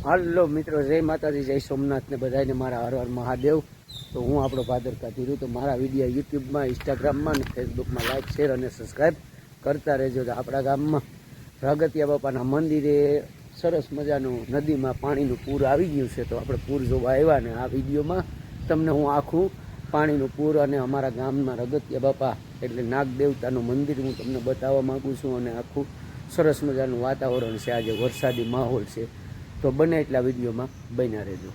હાલો મિત્રો, જય માતાજી, જય સોમનાથ ને બધાને મારા હર હર મહાદેવ। તો હું આપણો ભાદરકા ધીરું, તો મારા વિડીયો યુટ્યુબમાં, ઇન્સ્ટાગ્રામમાં અને ફેસબુકમાં લાઈક, શેર અને સબસ્ક્રાઈબ કરતા રહેજો। તો આપણા ગામમાં રાગતિયા બાપાના મંદિરે સરસ મજાનું નદીમાં પાણીનું પૂર આવી ગયું છે। તો આપણે પૂર જોવા આવ્યા ને આ વિડીયોમાં તમને હું આખું પાણીનું પૂર અને અમારા ગામમાં રાગતિયા બાપા એટલે નાગ દેવતાનું મંદિર હું તમને બતાવવા માગું છું। અને આખું સરસ મજાનું વાતાવરણ છે, આજે વરસાદી માહોલ છે। તો બને એટલા વિડીયોમાં બન્યા રહેજો।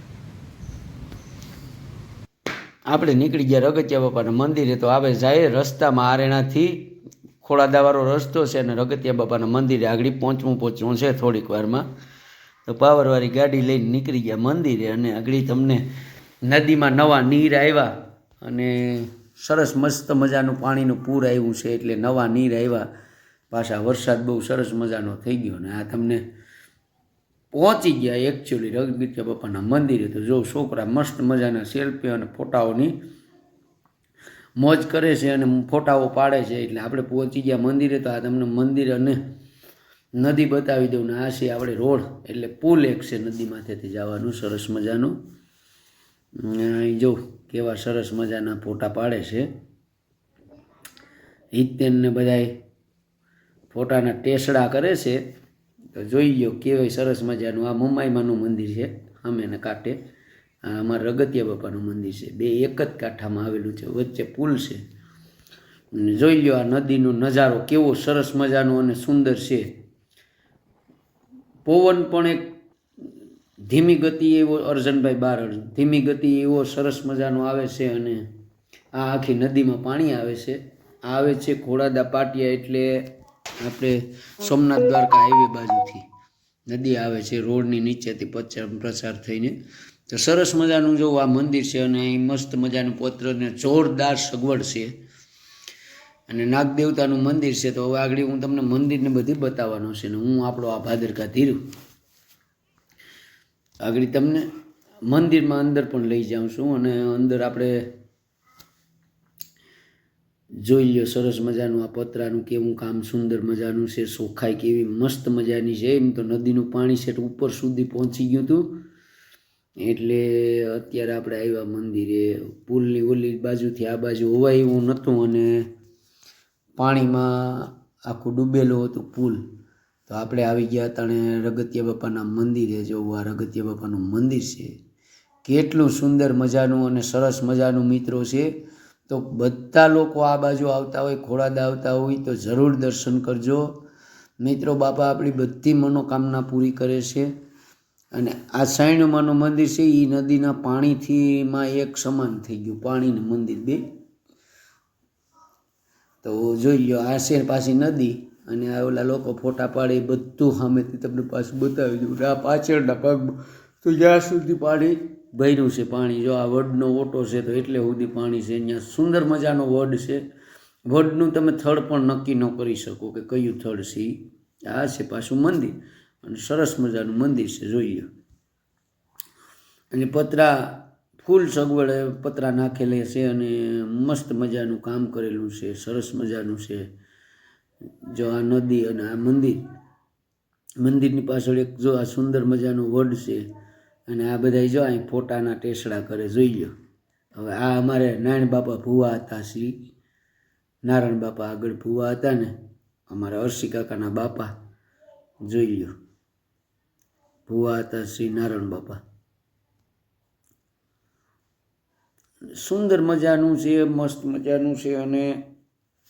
આપણે નીકળી ગયા રાગતિયા બાપાના મંદિરે। તો આવે જાય રસ્તામાં આરેણાથી ખોડાદાવાળો રસ્તો છે અને રાગતિયા બાપાના મંદિરે આગળ પહોંચવું છે થોડીક વારમાં। તો પાવરવાળી ગાડી લઈને નીકળી ગયા મંદિરે અને આગળ તમને નદીમાં નવા નીર આવ્યા અને સરસ મસ્ત મજાનું પાણીનું પૂર આવ્યું છે, એટલે નવા નીર આવ્યા પાછા। વરસાદ બહુ સરસ મજાનો થઈ ગયો ને આ તમને પહોંચી ગયા એકચ્યુઅલી રાગતિયા બાપાના મંદિરે। તો જો છોકરા મસ્ત મજાના સેલ્ફી અને ફોટાઓની મોજ કરે છે અને ફોટાઓ પાડે છે, એટલે આપણે પહોંચી ગયા મંદિરે। તો આ તમને મંદિર અને નદી બતાવી દઉં ને આ છે આપણે રોડ, એટલે પુલ એક છે નદી માથેથી જવાનું સરસ મજાનું। જો કેવા સરસ મજાના ફોટા પાડે છે હિતેનને બધાય ફોટાના ટેસડા કરે છે। તો જોઈ લો કેવાય સરસ મજાનું। આ મુંબઈમાંનું મંદિર છે સામેના કાંઠે, આ અમારા રાગતિયા બાપાનું મંદિર છે, બે એક જ કાંઠામાં આવેલું છે, વચ્ચે પુલ છે। જોઈ લો આ નદીનો નજારો કેવો સરસ મજાનો અને સુંદર છે। પવન પણ એક ધીમી ગતિ એવો અર્જનભાઈ બારડ ધીમી ગતિ એવો સરસ મજાનો આવે છે અને આ આખી નદીમાં પાણી આવે છે ખોડાદા પાટિયા, એટલે આપણે સોમનાથ દ્વારકા હાઈવે બાજુથી નદી આવે છે, રોડની નીચેથી પ્રસાર થઈને। તો સરસ મજાનું જો આ મંદિર છે અને અહીં મસ્ત મજાનું પત્ર ને જોરદાર સગવડ છે અને નાગદેવતાનું મંદિર છે। તો હવે આગળ હું તમને મંદિરને બધી બતાવવાનો છે ને હું આપણો આ ભાદરકા ધીરું આગળ તમને મંદિરમાં અંદર પણ લઈ જાઉં છું અને અંદર આપણે જોઈ લો સરસ મજાનું આ પતરાનું કેવું કામ સુંદર મજાનું છે, ચોખ્ખાઈ કેવી મસ્ત મજાની છે। એમ તો નદીનું પાણી છે ઉપર સુધી પહોંચી ગયું હતું, એટલે અત્યારે આપણે આવ્યા મંદિરે। પુલની ઓલી બાજુથી આ બાજુ હોવાય એવું નહોતું અને પાણીમાં આખું ડૂબેલું હતું પુલ। તો આપણે આવી ગયા હતા ને રાગતિયા બાપાના મંદિરે। જો આ રાગતિયા બાપાનું મંદિર છે, કેટલું સુંદર મજાનું અને સરસ મજાનું મિત્રો છે। તો બધા લોકો આ બાજુ આવતા હોય, ખોડાદા આવતા હોય તો જરૂર દર્શન કરજો મિત્રો। બાપા આપણી બધી મનોકામના પૂરી કરે છે અને આ સાઈણમાનું મંદિર છે એ નદીના પાણીથી માં એક સમાન થઈ ગયું, પાણીનું મંદિર બે। તો જોઈ લો આ છે પાછી નદી અને આ ઓલા લોકો ફોટા પાડે બધું સામેથી તમને પાછું બતાવી દઉં। આ પાછળના ભાગમાં તો જ્યાં સુધી પાણી ભર્યું છે પાણી, જો આ વડનો ઓટો છે તો એટલે સુધી પાણી છે। અહીંયા સુંદર મજાનો વડ છે, વડનું તમે થડ પણ નક્કી ન કરી શકો કે કયું થડ છે એ। આ છે પાછું મંદિર અને સરસ મજાનું મંદિર છે જોઈ લો। અને પતરા ફૂલ સગવડ પતરા નાખેલા છે અને મસ્ત મજાનું કામ કરેલું છે, સરસ મજાનું છે। જો આ નદી અને આ મંદિરની પાછળ એક જો આ સુંદર મજાનું વડ છે અને આ બધા જો અહીં ફોટાના ટેસડા કરે જોઈ લો। હવે આ અમારે નારાયણ બાપા ભુવા હતા, શ્રી નારાયણ બાપા આગળ ભુવા હતા ને અમારા અરસી કાકાના બાપા, જોઈ લો ભુવા હતા શ્રી નારાયણ બાપા। સુંદર મજાનું છે, મસ્ત મજાનું છે અને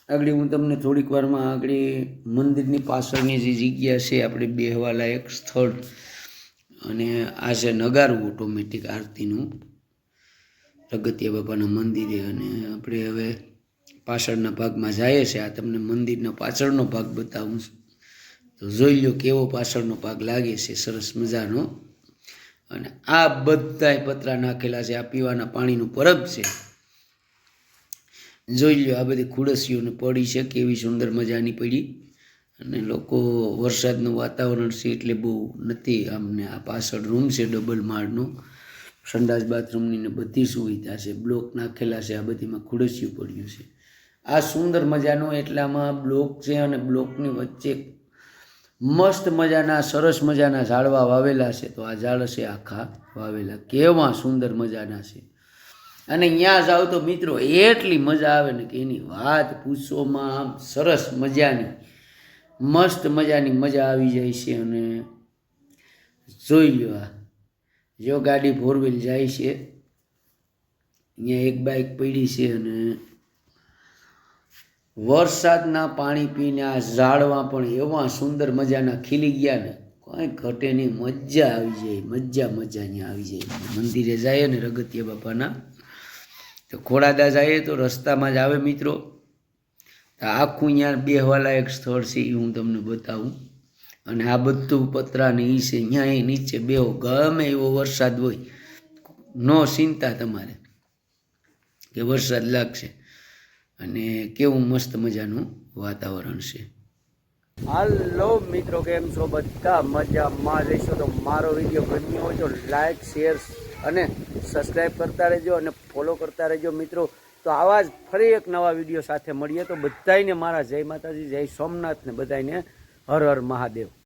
આગળ હું તમને થોડીક વારમાં આગળ મંદિરની પાછળની જે જગ્યા છે આપણે બેહવા લાયક સ્થળ, અને આ છે નગારું ઓટોમેટિક આરતીનું રાગતિયા બાપાના મંદિરે। અને આપણે હવે પાછળના ભાગમાં જઈએ છીએ, આ તમને મંદિરનો પાછળનો ભાગ બતાવું છું। તો જોઈ લો કેવો પાછળનો ભાગ લાગે છે સરસ મજાનો। અને આ બધાય પતરા નાખેલા છે, આ પીવાના પાણીનું પરબ છે, જોઈ લો। આ બધી ખુડસીઓને પડી છે કેવી સુંદર મજાની પડી અને લોકો વરસાદનું વાતાવરણ છે એટલે બહુ નથી આમને। આ પાછળ રૂમ છે ડબલ માળનો, સંડાસ બાથરૂમની ને બધી સુવિધા છે, બ્લોક નાખેલા છે, આ બધીમાં ખુડસીઓ પડ્યું છે। આ સુંદર મજાનો એટલામાં બ્લોક છે અને બ્લોકની વચ્ચે મસ્ત મજાના સરસ મજાના ઝાડવા વાવેલા છે. તો આ ઝાડ છે આખા વાવેલા, કેવા સુંદર મજાના છે. અને અહીંયા જાઓ તો મિત્રો એટલી મજા આવે ને કે એની વાત પૂછોમાં. આમ સરસ મજાની મસ્ત મજાની મજા આવી જાય છે. અને જોઈ લો, આ જો ગાડી 4 વ્હીલ જાય છે, અહીંયા એક બાઇક પડી છે. અને વરસાદના પાણી પીને આ ઝાડવા પણ એવા સુંદર મજાના ખીલી ગયા ને કંઈ ઘટે નહીં. મજા આવી જાય, મજા અહીંયા આવી જાય. મંદિરે જાય ને રગતિયા બાપાના, તો ખોડાદા જાય તો રસ્તામાં જ આવે મિત્રો. આખું અહીંયા બેહવાલાયક સ્થળ છે એ હું તમને બતાવું. અને આ બધું પતરાને એ છે. અહીંયા એ નીચે બેહો, ગમે એવો વરસાદ હોય, નો ચિંતા તમારે કે વરસાદ લાગશે. અને કેવું મસ્ત મજાનું વાતાવરણ છે. હાલો મિત્રો, કેમ છો બધા? મજામાં રહેશો તો મારો વિડીયો ગમ્યો હોય તો લાઈક, શેર અને સબસ્ક્રાઈબ કરતા રહેજો અને ફોલો કરતા રહેજો મિત્રો. તો આવા જ ફરી એક નવા વિડીયો સાથે મળીએ. તો બધાને મારા જય માતાજી, જય સોમનાથ ને બધાને હર હર મહાદેવ.